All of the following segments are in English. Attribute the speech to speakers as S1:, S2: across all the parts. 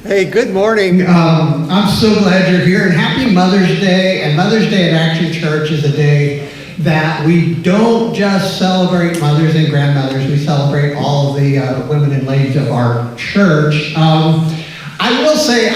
S1: Hey, good morning.
S2: I'm so glad you're here, and happy Mother's Day. And Mother's Day at Action Church is a day that we don't just celebrate mothers and grandmothers, we celebrate all of the women and ladies of our church. I will say,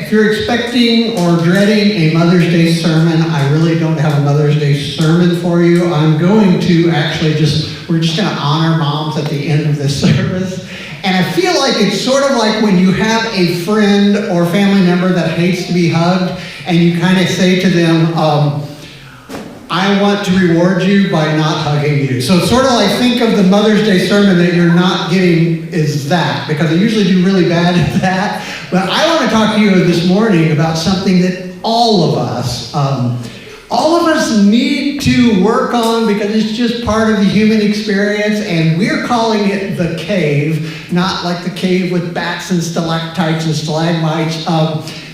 S2: if you're expecting or dreading a Mother's Day sermon, I really don't have a Mother's Day sermon for you. I'm going to actually we're just going to honor moms at the end of this service. And I feel like it's sort of like when you have a friend or family member that hates to be hugged, and you kind of say to them, I want to reward you by not hugging you. So it's sort of like, think of the Mother's Day sermon that you're not getting is that, because I usually do really bad at that. But I want to talk to you this morning about something that all of us need to work on, because it's just part of the human experience, and we're calling it the cave, not like the cave with bats and stalactites and stalagmites.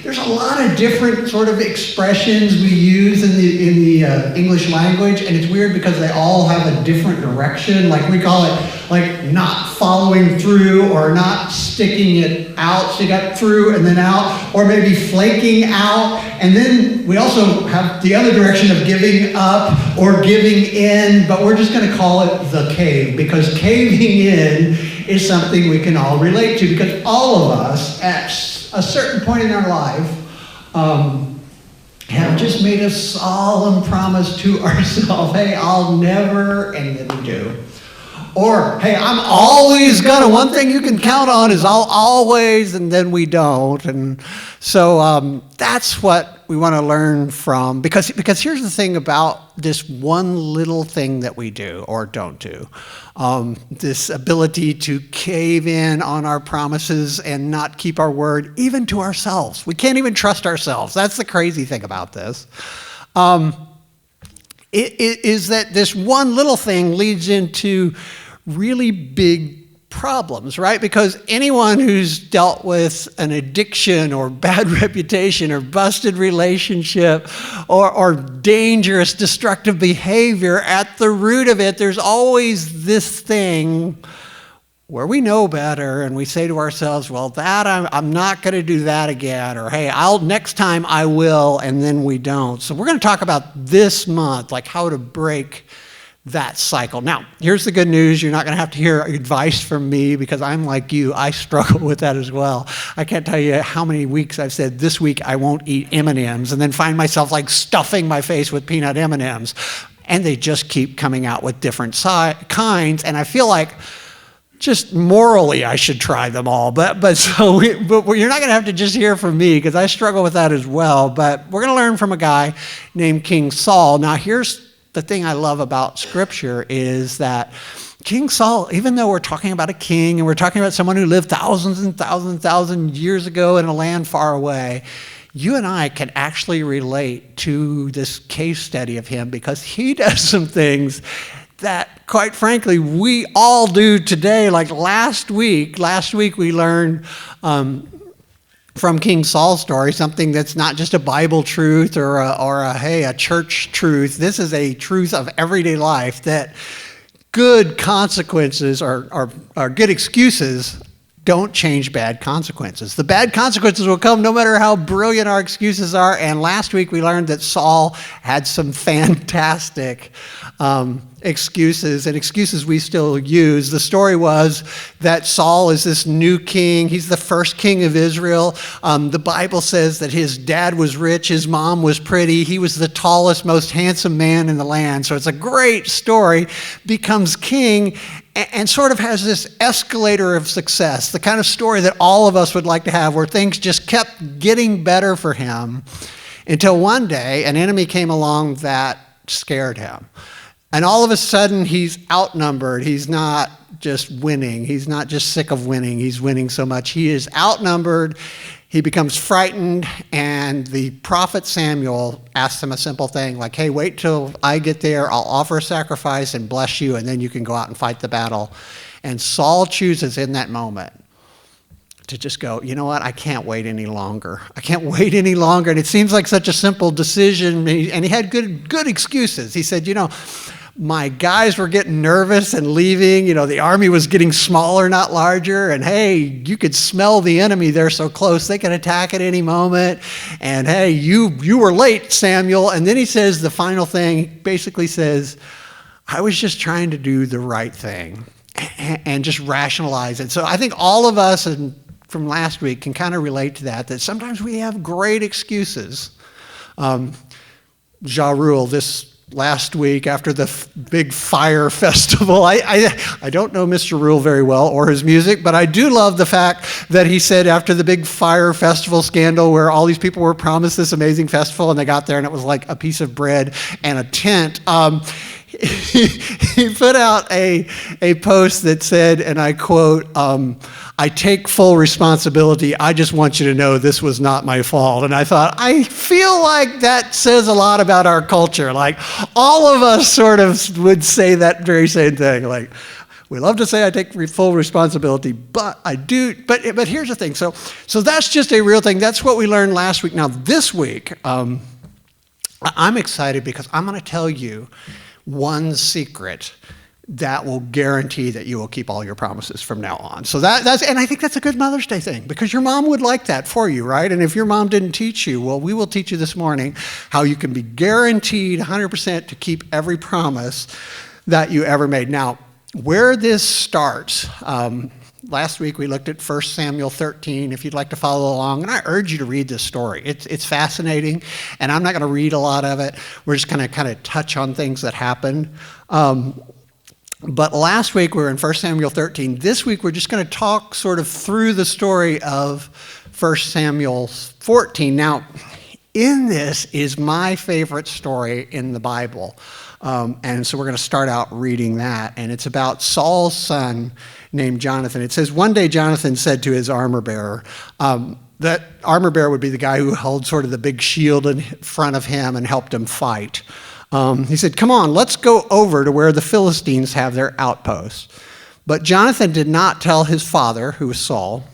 S2: There's a lot of different sort of expressions we use in the English language, and it's weird because they all have a different direction. Like we call it like not following through, or not sticking it out, stick it through and then out, or maybe flaking out. And then we also have the other direction of giving up or giving in, but we're just going to call it the cave, because caving in is something we can all relate to, because all of us at a certain point in our life have just made a solemn promise to ourselves, hey, I'll never, and then we do. Or, hey, I'm always gonna, one thing you can count on is I'll always, and then we don't. And so that's what we want to learn from, because here's the thing about this one little thing that we do or don't do. This ability to cave in on our promises and not keep our word, even to ourselves. We can't even trust ourselves. That's the crazy thing about this. It is that this one little thing leads into really big problems, right? Because anyone who's dealt with an addiction or bad reputation or busted relationship or dangerous, destructive behavior, at the root of it, there's always this thing where we know better and we say to ourselves, well, that I'm not going to do that again, or hey, next time I will, and then we don't. So we're going to talk about this month, like how to break that cycle. Now, here's the good news. You're not going to have to hear advice from me, because I'm like you. I struggle with that as well. I can't tell you how many weeks I've said, this week I won't eat M&Ms, and then find myself like stuffing my face with peanut M&Ms. And they just keep coming out with different kinds, and I feel like just morally I should try them all. But you're not going to have to just hear from me, because I struggle with that as well. But we're going to learn from a guy named King Saul. Now, here's the thing I love about Scripture is that King Saul, even though we're talking about a king and we're talking about someone who lived thousands and thousands and thousands years ago in a land far away, you and I can actually relate to this case study of him, because he does some things that, quite frankly, we all do today. Like last week we learned from King Saul's story, something that's not just a Bible truth or a church truth. This is a truth of everyday life, that good consequences or good excuses don't change bad consequences. The bad consequences will come no matter how brilliant our excuses are. And last week we learned that Saul had some fantastic excuses, and excuses we still use. The story was that Saul is this new king. He's the first king of Israel. The Bible says that his dad was rich, his mom was pretty, he was the tallest, most handsome man in the land. So it's a great story. Becomes king and sort of has this escalator of success, the kind of story that all of us would like to have, where things just kept getting better for him, until one day an enemy came along that scared him. And all of a sudden, he's outnumbered. He's not just winning. He's not just sick of winning. He's winning so much. He is outnumbered. He becomes frightened. And the prophet Samuel asks him a simple thing like, hey, wait till I get there. I'll offer a sacrifice and bless you, and then you can go out and fight the battle. And Saul chooses in that moment to just go, you know what, I can't wait any longer. I can't wait any longer. And it seems like such a simple decision. And he had good excuses. He said, my guys were getting nervous and leaving. The army was getting smaller, not larger. And hey, you could smell the enemy. They're so close. They can attack at any moment. And hey, you were late, Samuel. And then he says the final thing, he basically says, I was just trying to do the right thing and just rationalize it. So I think all of us from last week can kind of relate to that sometimes we have great excuses. Ja Rule, this last week after the big fire festival. I don't know Mr. Rule very well or his music, but I do love the fact that he said after the big fire festival scandal where all these people were promised this amazing festival and they got there and it was like a piece of bread and a tent. He put out a post that said, and I quote, I take full responsibility. I just want you to know this was not my fault. And I thought, I feel like that says a lot about our culture. Like all of us sort of would say that very same thing. Like we love to say I take full responsibility, but I do. But here's the thing. So that's just a real thing. That's what we learned last week. Now this week, I'm excited because I'm going to tell you one secret that will guarantee that you will keep all your promises from now on. So and I think that's a good Mother's Day thing because your mom would like that for you, right? And if your mom didn't teach you, well, we will teach you this morning how you can be guaranteed 100% to keep every promise that you ever made. Now, where this starts, last week we looked at 1 Samuel 13, if you'd like to follow along, and I urge you to read this story. It's fascinating, and I'm not going to read a lot of it. We're just going to kind of touch on things that happened. But last week we were in 1 Samuel 13. This week we're just going to talk sort of through the story of 1 Samuel 14. Now, in this is my favorite story in the Bible. And so we're going to start out reading that. And it's about Saul's son named Jonathan. It says, one day Jonathan said to his armor bearer, that armor bearer would be the guy who held sort of the big shield in front of him and helped him fight. He said, come on, let's go over to where the Philistines have their outposts. But Jonathan did not tell his father, who was Saul,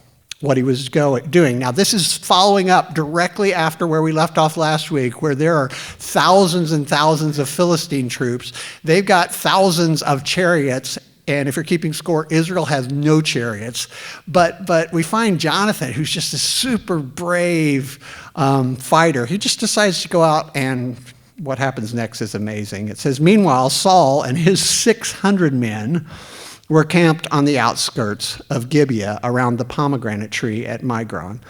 S2: what he was doing. Now, this is following up directly after where we left off last week, where there are thousands and thousands of Philistine troops. They've got thousands of chariots, and if you're keeping score, Israel has no chariots. But we find Jonathan, who's just a super brave fighter. He just decides to go out, and what happens next is amazing. It says, meanwhile, Saul and his 600 men were camped on the outskirts of Gibeah around the pomegranate tree at Migron.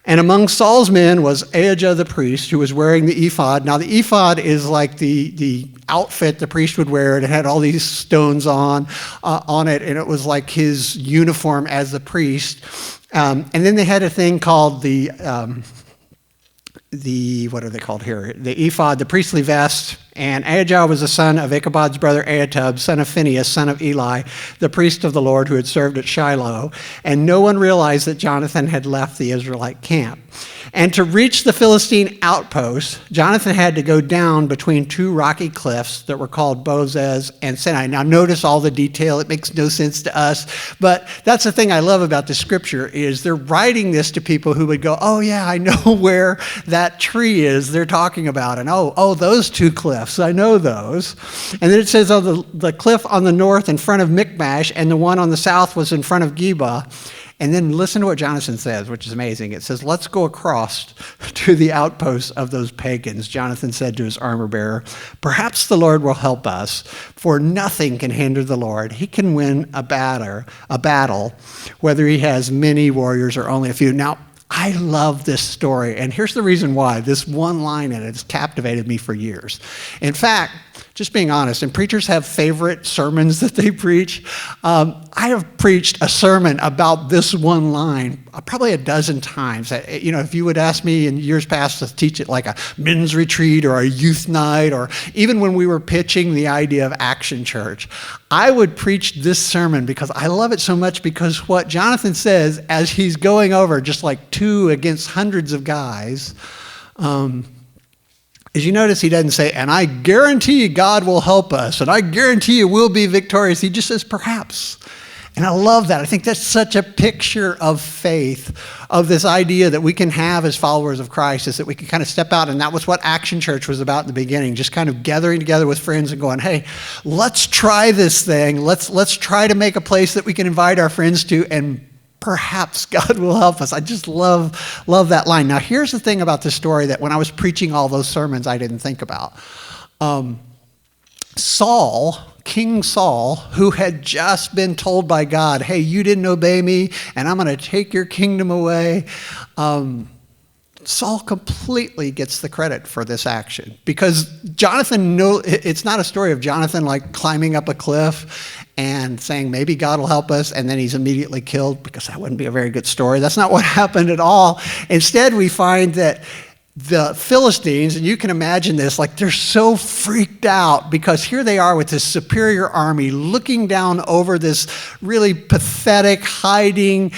S2: And among Saul's men was Ahijah the priest, who was wearing the ephod. Now, the ephod is like the outfit the priest would wear. It had all these stones on it, and it was like his uniform as the priest. And then they had a thing called the what are they called here? The ephod, the priestly vest. And Ahijah was the son of Ichabod's brother Ahitub, son of Phinehas, son of Eli, the priest of the Lord who had served at Shiloh. And no one realized that Jonathan had left the Israelite camp. And to reach the Philistine outpost, Jonathan had to go down between two rocky cliffs that were called Bozez and Sinai. Now notice all the detail. It makes no sense to us. But that's the thing I love about the scripture is they're writing this to people who would go, oh yeah, I know where that tree is they're talking about. And oh, those two cliffs, I know those. And then it says on the cliff on the north in front of Michmash and the one on the south was in front of Geba. And then listen to what Jonathan says, which is amazing. It says, let's go across to the outposts of those pagans. Jonathan said to his armor bearer, perhaps the Lord will help us, for nothing can hinder the Lord. He can win a battle, whether he has many warriors or only a few. Now, I love this story, and here's the reason why. This one line in it has captivated me for years. In fact, just being honest, and preachers have favorite sermons that they preach. I have preached a sermon about this one line probably a dozen times. You know, if you would ask me in years past to teach it like a men's retreat or a youth night, or even when we were pitching the idea of Action Church, I would preach this sermon because I love it so much, because what Jonathan says as he's going over just like two against hundreds of guys, as you notice, he doesn't say, and I guarantee God will help us, and I guarantee you we'll be victorious. He just says, perhaps. And I love that. I think that's such a picture of faith, of this idea that we can have as followers of Christ, is that we can kind of step out. And that was what Action Church was about in the beginning, just kind of gathering together with friends and going, hey, let's try this thing. Let's try to make a place that we can invite our friends to, and perhaps God will help us. I just love that line. Now, here's the thing about this story that when I was preaching all those sermons, I didn't think about. King Saul, who had just been told by God, hey, you didn't obey me, and I'm going to take your kingdom away. Saul completely gets the credit for this action, because Jonathan, it's not a story of Jonathan like climbing up a cliff and saying, maybe God will help us, and then he's immediately killed, because that wouldn't be a very good story. That's not what happened at all. Instead, we find that the Philistines, and you can imagine this, like they're so freaked out because here they are with this superior army looking down over this really pathetic, hiding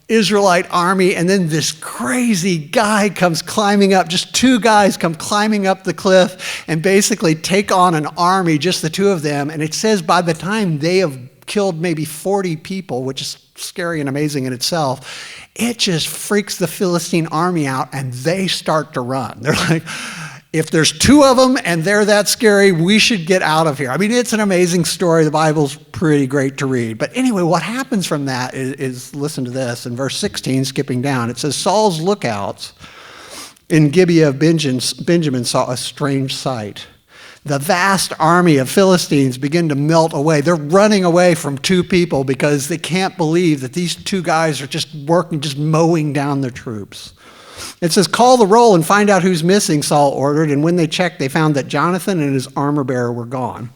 S2: Israelite army, and then this crazy guy comes climbing up, just two guys come climbing up the cliff and basically take on an army, just the two of them. And it says by the time they have killed maybe 40 people, which is scary and amazing in itself, it just freaks the Philistine army out, and they start to run. They're like, if there's two of them and they're that scary, we should get out of here. I mean, it's an amazing story. The Bible's pretty great to read. But anyway, what happens from that is listen to this. In verse 16, skipping down, it says, Saul's lookouts in Gibeah of Benjamin saw a strange sight. The vast army of Philistines begin to melt away. They're running away from two people because they can't believe that these two guys are just working, just mowing down their troops. It says, call the roll and find out who's missing, Saul ordered. And when they checked, they found that Jonathan and his armor bearer were gone.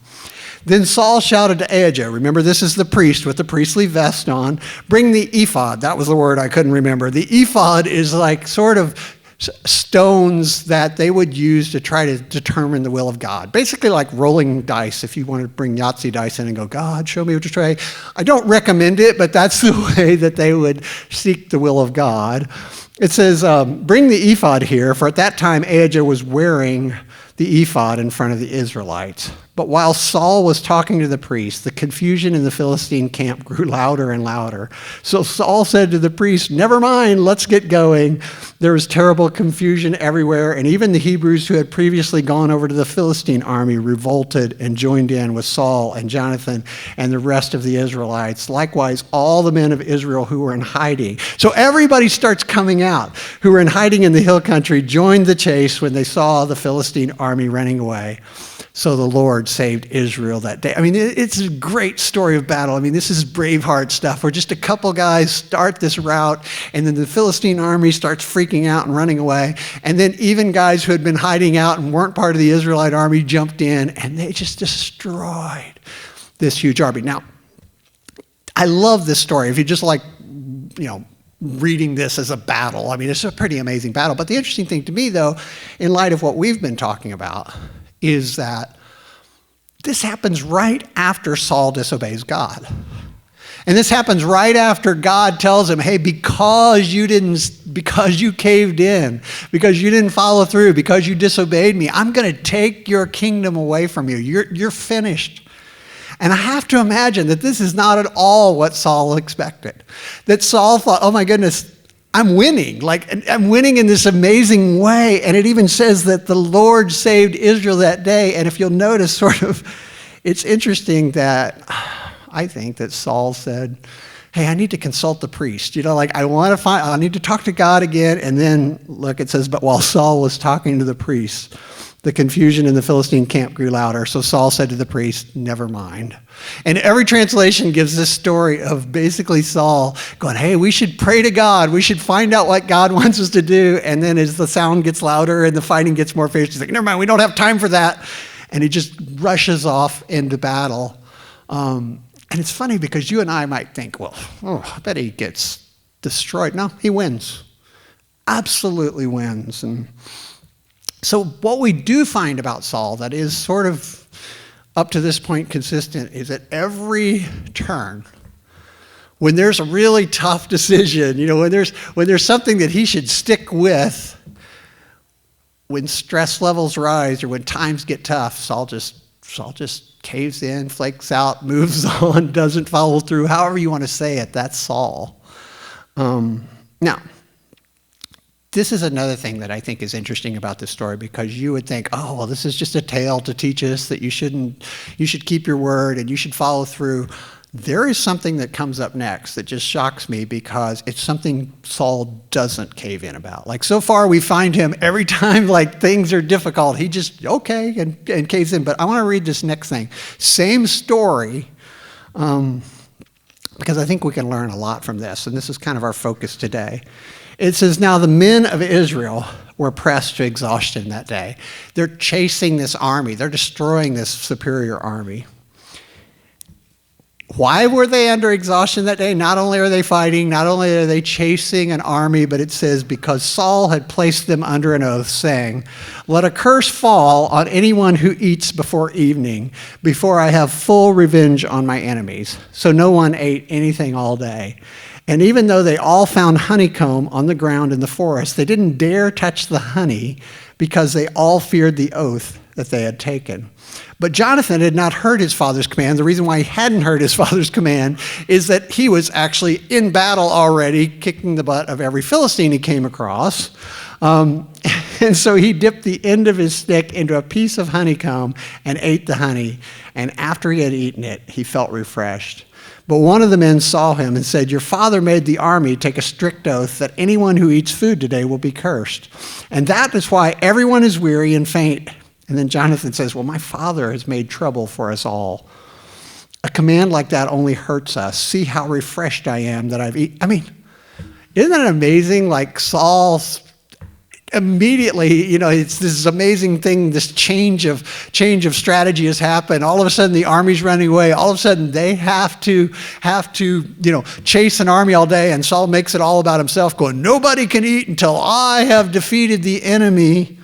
S2: Then Saul shouted to Ahijah, remember this is the priest with the priestly vest on, bring the ephod. That was the word I couldn't remember. The ephod is like sort of stones that they would use to try to determine the will of God. Basically like rolling dice, if you want to bring Yahtzee dice in and go, God, show me what to try. I don't recommend it, but that's the way that they would seek the will of God. It says, bring the ephod here, for at that time Ahijah was wearing the ephod in front of the Israelites. But while Saul was talking to the priest, the confusion in the Philistine camp grew louder and louder. So Saul said to the priest, never mind, let's get going. There was terrible confusion everywhere, and even the Hebrews who had previously gone over to the Philistine army revolted and joined in with Saul and Jonathan and the rest of the Israelites. Likewise, all the men of Israel who were in hiding. So everybody starts coming out who were in hiding in the hill country, joined the chase when they saw the Philistine army running away. So the Lord saved Israel that day. I mean, it's a great story of battle. I mean, this is Braveheart stuff where just a couple guys start this rout, and then the Philistine army starts freaking out and running away. And then even guys who had been hiding out and weren't part of the Israelite army jumped in, and they just destroyed this huge army. Now, I love this story. If you just like, reading this as a battle, I mean, it's a pretty amazing battle. But the interesting thing to me, though, in light of what we've been talking about, is that this happens right after Saul disobeys God. And this happens right after God tells him, hey, because you caved in, because you didn't follow through, because you disobeyed me, I'm going to take your kingdom away from you. You're finished. And I have to imagine that this is not at all what Saul expected. That Saul thought, oh my goodness, I'm winning. Like, I'm winning in this amazing way. And it even says that the Lord saved Israel that day. And if you'll notice, sort of, it's interesting that I think that Saul said, hey, I need to consult the priest. I need to talk to God again. And then, look, it says, but while Saul was talking to the priest, the confusion in the Philistine camp grew louder. So Saul said to the priest, never mind. And every translation gives this story of basically Saul going, hey, we should pray to God. We should find out what God wants us to do. And then as the sound gets louder and the fighting gets more fierce, he's like, never mind, we don't have time for that. And he just rushes off into battle. And it's funny because you and I might think, well, I bet he gets destroyed. No, he wins. Absolutely wins. And so what we do find about Saul that is sort of up to this point consistent is at every turn, when there's a really tough decision, when there's something that he should stick with, when stress levels rise or when times get tough, Saul just Saul just caves in, flakes out, moves on, doesn't follow through. However you want to say it, that's Saul. Now, this is another thing that I think is interesting about this story, because you would think, oh, well, this is just a tale to teach us that you should keep your word and you should follow through. There is something that comes up next that just shocks me, because it's something Saul doesn't cave in about. Like, so far we find him every time like things are difficult, he just, okay, and caves in. But I want to read this next thing. Same story, because I think we can learn a lot from this, and this is kind of our focus today. It says, now the men of Israel were pressed to exhaustion that day. They're chasing this army. They're destroying this superior army. Why were they under exhaustion that day? Not only are they fighting, not only are they chasing an army, but it says because Saul had placed them under an oath, saying, let a curse fall on anyone who eats before evening, before I have full revenge on my enemies. So no one ate anything all day. And even though they all found honeycomb on the ground in the forest, they didn't dare touch the honey, because they all feared the oath that they had taken. But Jonathan had not heard his father's command. The reason why he hadn't heard his father's command is that he was actually in battle already, kicking the butt of every Philistine he came across. And so he dipped the end of his stick into a piece of honeycomb and ate the honey. And after he had eaten it, he felt refreshed. But one of the men saw him and said, your father made the army take a strict oath that anyone who eats food today will be cursed. And that is why everyone is weary and faint. And then Jonathan says, well, my father has made trouble for us all. A command like that only hurts us. See how refreshed I am that I've eaten. I mean, isn't that amazing? Like Saul immediately, it's this amazing thing, this change of strategy has happened. All of a sudden the army's running away. All of a sudden they have to, chase an army all day. And Saul makes it all about himself, going, nobody can eat until I have defeated the enemy.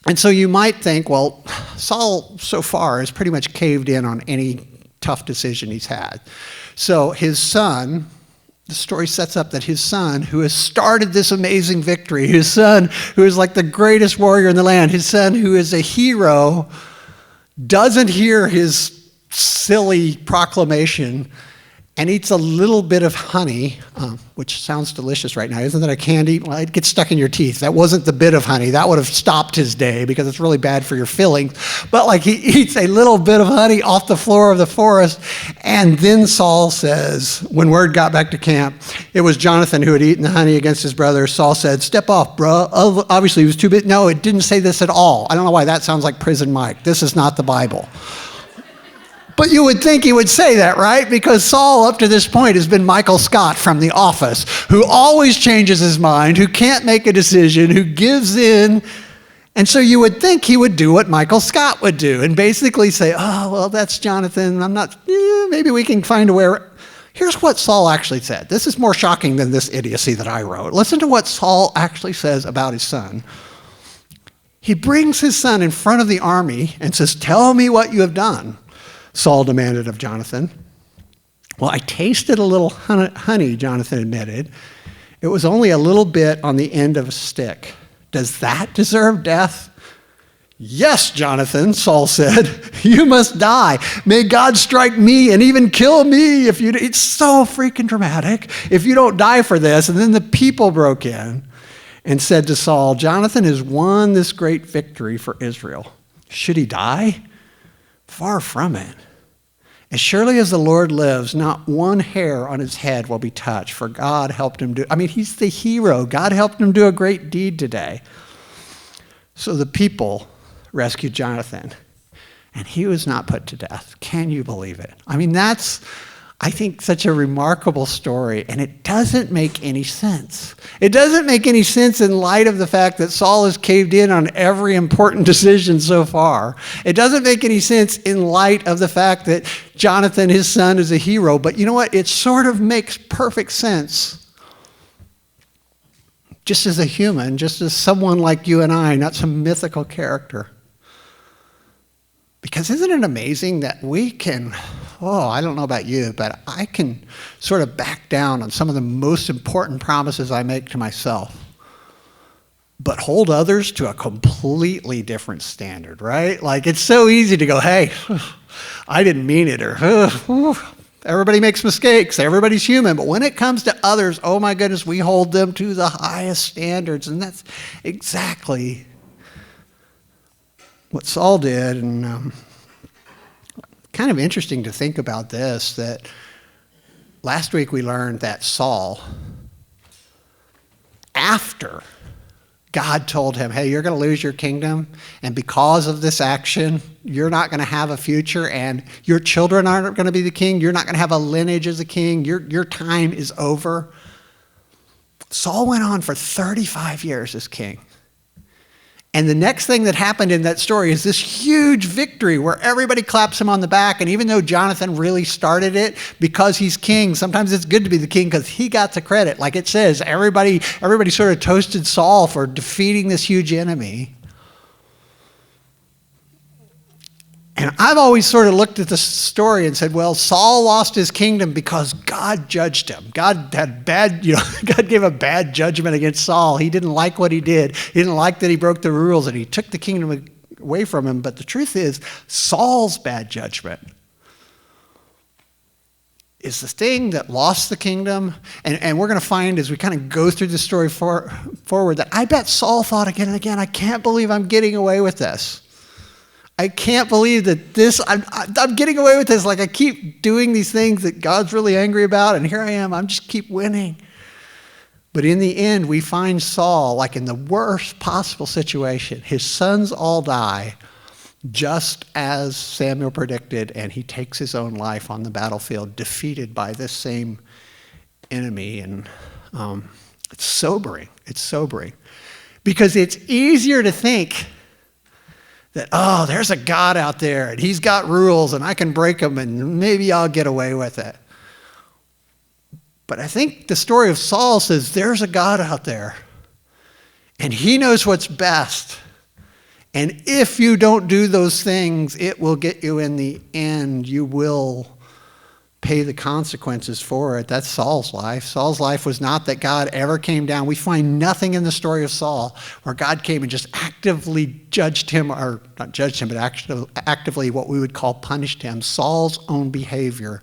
S2: And so you might think, well, Saul so far has pretty much caved in on any tough decision he's had. So his son, the story sets up that his son, who has started this amazing victory, his son who is like the greatest warrior in the land, his son who is a hero, doesn't hear his silly proclamation and eats a little bit of honey, which sounds delicious right now. Isn't that a candy? Well, it gets stuck in your teeth. That wasn't the bit of honey. That would have stopped his day, because it's really bad for your fillings. But like, he eats a little bit of honey off the floor of the forest. And then Saul says, when word got back to camp, it was Jonathan who had eaten the honey against his brother. Saul said, step off, bro. Obviously he was too big. No, it didn't say this at all. I don't know why that sounds like Prison Mike. This is not the Bible. But you would think he would say that, right? Because Saul, up to this point, has been Michael Scott from The Office, who always changes his mind, who can't make a decision, who gives in. And so you would think he would do what Michael Scott would do and basically say, oh, well, that's Jonathan. Maybe we can find a way. Here's what Saul actually said. This is more shocking than this idiocy that I wrote. Listen to what Saul actually says about his son. He brings his son in front of the army and says, tell me what you have done. Saul demanded of Jonathan. Well, I tasted a little honey, Jonathan admitted. It was only a little bit on the end of a stick. Does that deserve death? Yes, Jonathan, Saul said. You must die. May God strike me and even kill me if you. It's so freaking dramatic. If you don't die for this. And then the people broke in and said to Saul, Jonathan has won this great victory for Israel. Should he die? Far from it. As surely as the Lord lives, not one hair on his head will be touched, for God helped him do. He's the hero. God helped him do a great deed today. So the people rescued Jonathan, and he was not put to death. Can you believe it? That's, I think, such a remarkable story, and it doesn't make any sense. It doesn't make any sense in light of the fact that Saul has caved in on every important decision so far. It doesn't make any sense in light of the fact that Jonathan, his son, is a hero. But you know what? It sort of makes perfect sense. Just as a human, just as someone like you and I, not some mythical character. Because isn't it amazing that we can, I don't know about you, but I can sort of back down on some of the most important promises I make to myself but hold others to a completely different standard, right? Like, it's so easy to go, hey, I didn't mean it, or everybody makes mistakes, everybody's human. But when it comes to others, oh my goodness, we hold them to the highest standards. And that's exactly what Saul did. And kind of interesting to think about this, that last week we learned that Saul, after God told him, hey, you're going to lose your kingdom, and because of this action, you're not going to have a future, and your children aren't going to be the king, you're not going to have a lineage as a king, your time is over. Saul went on for 35 years as king. And the next thing that happened in that story is this huge victory where everybody claps him on the back. And even though Jonathan really started it, because he's king, sometimes it's good to be the king because he got the credit. Like it says, everybody sort of toasted Saul for defeating this huge enemy. And I've always sort of looked at this story and said, well, Saul lost his kingdom because God judged him. God gave a bad judgment against Saul. He didn't like what he did. He didn't like that he broke the rules and he took the kingdom away from him. But the truth is, Saul's bad judgment is the thing that lost the kingdom. And we're going to find as we kind of go through the story forward that I bet Saul thought again and again, I can't believe I'm getting away with this. I can't believe that I'm getting away with this. Like, I keep doing these things that God's really angry about, and here I am, I'm just keep winning. But in the end, we find Saul like in the worst possible situation. His sons all die, just as Samuel predicted, and he takes his own life on the battlefield, defeated by this same enemy. And it's sobering. It's sobering. Because it's easier to think that, oh, there's a God out there, and he's got rules, and I can break them, and maybe I'll get away with it. But I think the story of Saul says there's a God out there, and he knows what's best. And if you don't do those things, it will get you in the end. You will pay the consequences for it. That's Saul's life. Saul's life was not that God ever came down. We find nothing in the story of Saul where God came and just actively judged him, or not judged him, but actively what we would call punished him. Saul's own behavior,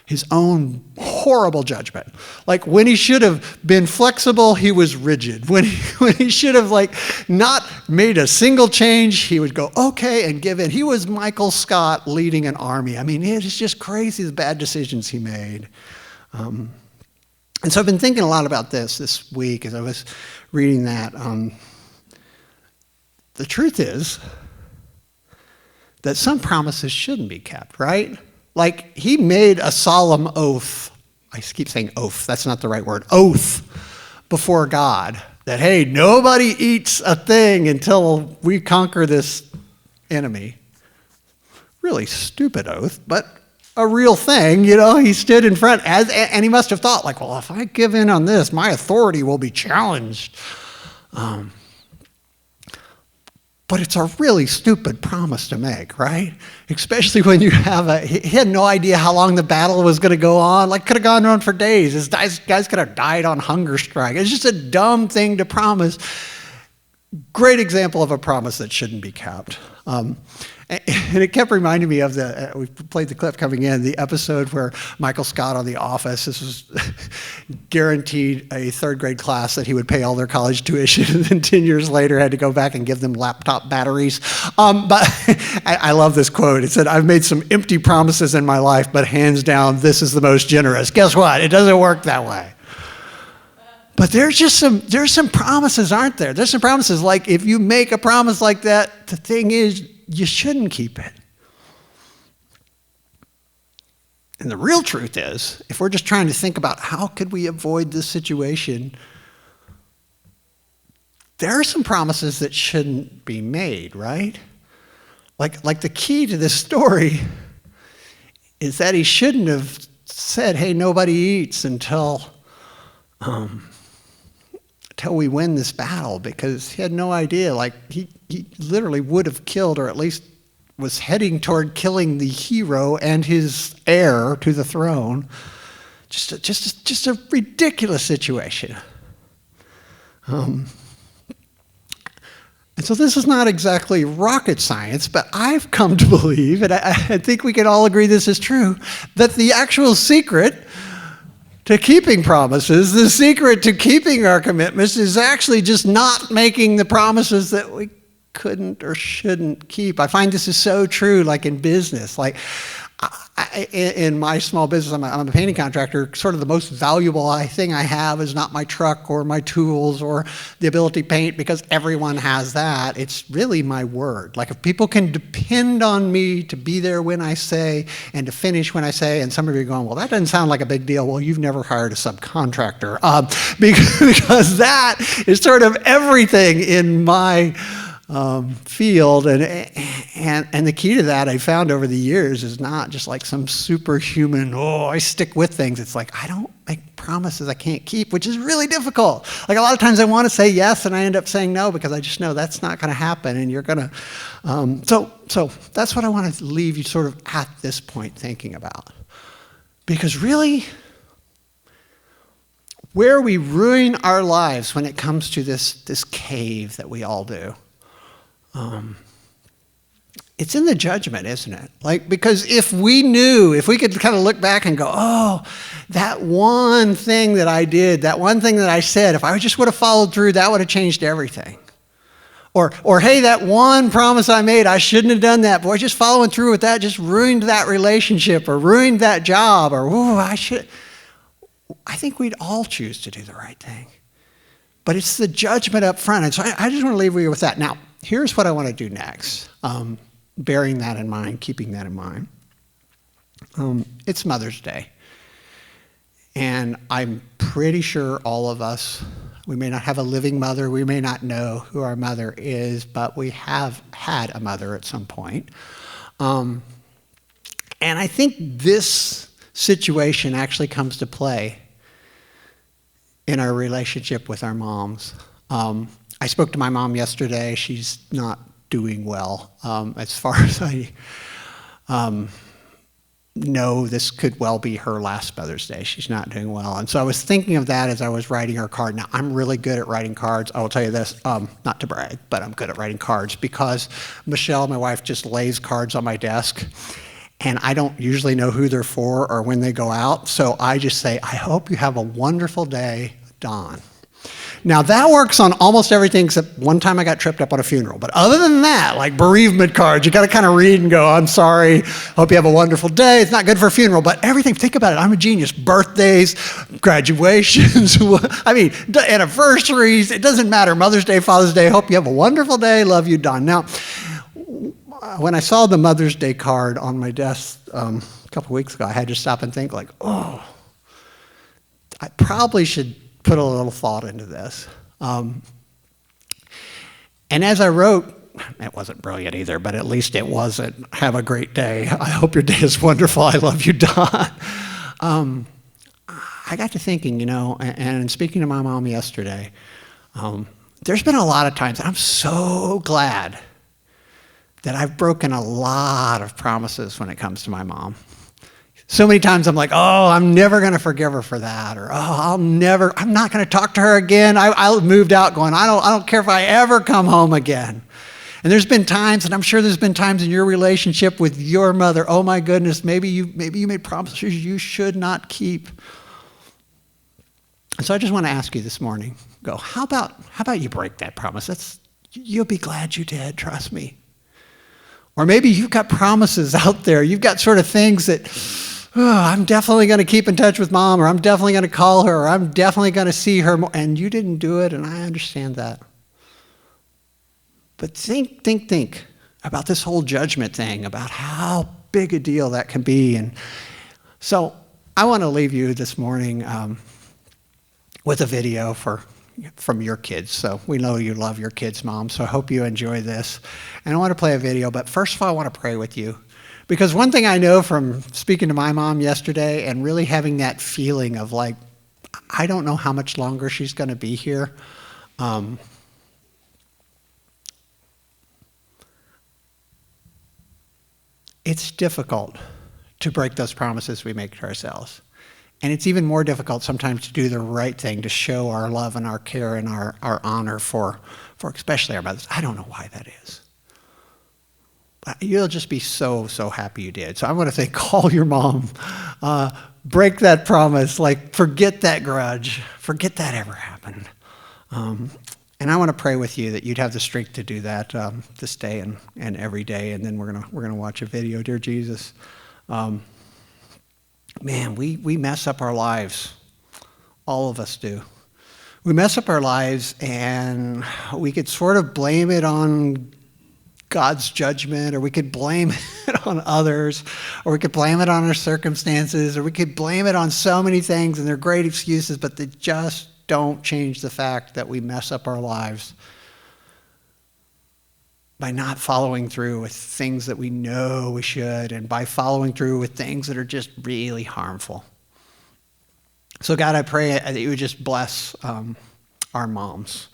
S2: his own horrible judgment. Like, when he should have been flexible, he was rigid. When he should have not made a single change, he would go, okay, and give in. He was Michael Scott leading an army. I mean, it is just crazy the bad decisions he made. And so I've been thinking a lot about this week as I was reading that. The truth is that some promises shouldn't be kept, right? Like, he made a solemn oath. I keep saying oath. That's not the right word. Oath before God that, hey, nobody eats a thing until we conquer this enemy. Really stupid oath, but a real thing. He stood in front and he must have thought, like, well, if I give in on this, my authority will be challenged. But it's a really stupid promise to make, right? Especially when you have he had no idea how long the battle was going to go on. Like, could have gone on for days. This guys could have died on hunger strike. It's just a dumb thing to promise. Great example of a promise that shouldn't be kept. And it kept reminding me of we played the clip coming in, the episode where Michael Scott on The Office, this was guaranteed a third grade class that he would pay all their college tuition, and then 10 years later had to go back and give them laptop batteries. But I love this quote. It said, I've made some empty promises in my life, but hands down, this is the most generous. Guess what? It doesn't work that way. But there's some promises, aren't there? There's some promises, like if you make a promise like that, the thing is, you shouldn't keep it. And the real truth is, if we're just trying to think about how could we avoid this situation, there are some promises that shouldn't be made, right? Like the key to this story is that he shouldn't have said, hey, nobody eats until we win this battle, because he had no idea. Like, he literally would have killed, or at least was heading toward killing, the hero and his heir to the throne. Just a ridiculous situation. And so this is not exactly rocket science, but I've come to believe, and I think we can all agree this is true, that the actual secret to keeping promises, the secret to keeping our commitments is actually just not making the promises that we couldn't or shouldn't keep. I find this is so true, like in business. Like in my small business, I'm a painting contractor. Sort of the most valuable thing I have is not my truck or my tools or the ability to paint, because everyone has that. It's really my word. Like if people can depend on me to be there when I say and to finish when I say, and some of you are going, well, that doesn't sound like a big deal. Well, you've never hired a subcontractor, because that is sort of everything in my field, and the key to that I found over the years is not just like some superhuman, I stick with things. It's like I don't make promises I can't keep, which is really difficult. Like a lot of times I want to say yes and I end up saying no because I just know that's not going to happen, and you're going to. So that's what I want to leave you sort of at this point thinking about, because really, where we ruin our lives when it comes to this cave that we all do. It's in the judgment, isn't it? Like, because if we could kind of look back and go, oh, that one thing that I did, that one thing that I said, if I just would have followed through, that would have changed everything. Or hey, that one promise I made, I shouldn't have done that. Boy, just following through with that just ruined that relationship or ruined that job, or I think we'd all choose to do the right thing. But it's the judgment up front. And so I just want to leave you with that. Now, here's what I want to do next, bearing that in mind, keeping that in mind. It's Mother's Day. And I'm pretty sure all of us, we may not have a living mother, we may not know who our mother is, but we have had a mother at some point. And I think this situation actually comes to play in our relationship with our moms. I spoke to my mom yesterday. She's not doing well. As far as I know, this could well be her last Mother's Day. She's not doing well. And so I was thinking of that as I was writing her card. Now, I'm really good at writing cards. I will tell you this, not to brag, but I'm good at writing cards because Michelle, my wife, just lays cards on my desk. And I don't usually know who they're for or when they go out. So I just say, I hope you have a wonderful day, Don. Now, that works on almost everything except one time I got tripped up on a funeral. But other than that, like bereavement cards, you got to kind of read and go, I'm sorry, hope you have a wonderful day. It's not good for a funeral, but everything, think about it. I'm a genius. Birthdays, graduations, I mean, anniversaries, it doesn't matter. Mother's Day, Father's Day, hope you have a wonderful day. Love you, Don. Now, when I saw the Mother's Day card on my desk a couple weeks ago, I had to stop and think like, I probably should put a little thought into this. And as I wrote, it wasn't brilliant either, but at least it wasn't, have a great day. I hope your day is wonderful. I love you, Don. I got to thinking, and speaking to my mom yesterday, there's been a lot of times, I'm so glad that I've broken a lot of promises when it comes to my mom. So many times I'm like, I'm never going to forgive her for that, or I'm not going to talk to her again. I moved out going, I don't care if I ever come home again. And there's been times, and I'm sure there's been times in your relationship with your mother, oh my goodness, maybe you made promises you should not keep. And so I just want to ask you this morning, how about you break that promise? You'll be glad you did, trust me. Or maybe you've got promises out there. You've got sort of things that, I'm definitely going to keep in touch with mom, or I'm definitely going to call her, or I'm definitely going to see her more, and you didn't do it, and I understand that. But think about this whole judgment thing, about how big a deal that can be. And so I want to leave you this morning with a video from your kids. So we know you love your kids, Mom, so I hope you enjoy this. And I want to play a video, but first of all, I want to pray with you. Because one thing I know from speaking to my mom yesterday and really having that feeling of like, I don't know how much longer she's going to be here. It's difficult to break those promises we make to ourselves. And it's even more difficult sometimes to do the right thing, to show our love and our care and our honor for especially our mothers. I don't know why that is. But you'll just be so, so happy you did. So I want to say, call your mom. Break that promise. Like, forget that grudge. Forget that ever happened. And I want to pray with you that you'd have the strength to do that this day and every day. And then we're gonna watch a video. Dear Jesus, man, we mess up our lives. All of us do. We mess up our lives, and we could sort of blame it on God's judgment, or we could blame it on others, or we could blame it on our circumstances, or we could blame it on so many things, and they're great excuses, but they just don't change the fact that we mess up our lives by not following through with things that we know we should, and by following through with things that are just really harmful. So God, I pray that you would just bless our moms.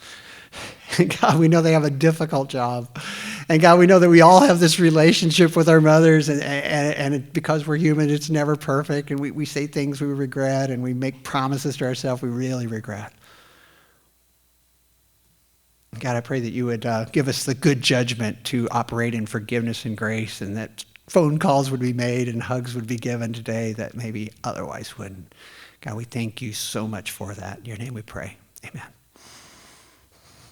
S2: God, we know they have a difficult job. And God, we know that we all have this relationship with our mothers, and because we're human, it's never perfect, and we say things we regret, and we make promises to ourselves we really regret. God, I pray that you would give us the good judgment to operate in forgiveness and grace, and that phone calls would be made and hugs would be given today that maybe otherwise wouldn't. God, we thank you so much for that. In your name we pray. Amen.